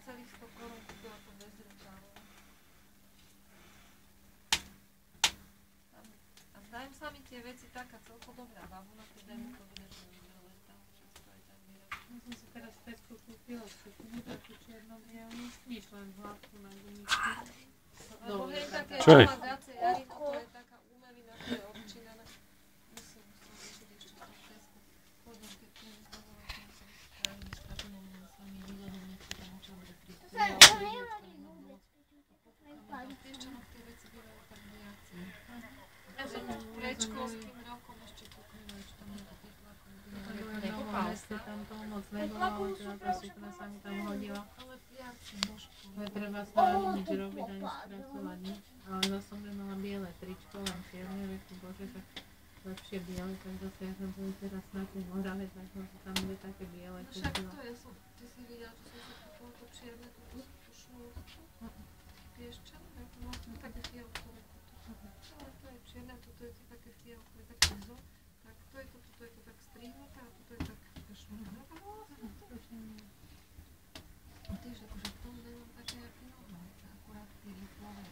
celých 100 korún kúpila to bez rukávu. A zdajú sa mi tie veci taká celko dobrá babuna, keď mi to vydrží leta, všetko je tak výrobné. Ja som si teraz Tesku kúpila skupinu, takú čierno-bielu, nič len hladku na gumičku. Lebo hej, také Čo je? Agace Jarina, to je taká umelina, to je občínaná. Musím riešiť ešte v tom Tesku. Pôjdem, keď tu je zdovolať, musím spraviť škatinu, s vami výhľadom, nech si tam učil elektriku. Vieš čo, tie veci bývajú tak v reakcii. Ja som pred školským rokom ešte kúknila, čo tam nejaká teplaka. Nekúpal si tam toho moc nebolo, ale teda tá sukna sa mi tam hodila. Ale viac božku. Netreba sa ani nič robiť, ani spracovať nič. Ale zase som mala biele tričko, len čierne, reku bože, tak lepšie biele, tak zase ja som boli teraz na tej Morave, tak som si tam bude také biele kúpila. Však to ja som, ty si videla, čo som sa kúpila to čierne, tú šnúrku. Vieš čo? No, také fialkové toto. Ale to je čierne, toto je to také fialkové, také zo. Tak to je to, toto je to tak strihnuté a toto je tak taká šnúrka. A tiež akože v tom nemám také, aké normálne, akurát tie riflové.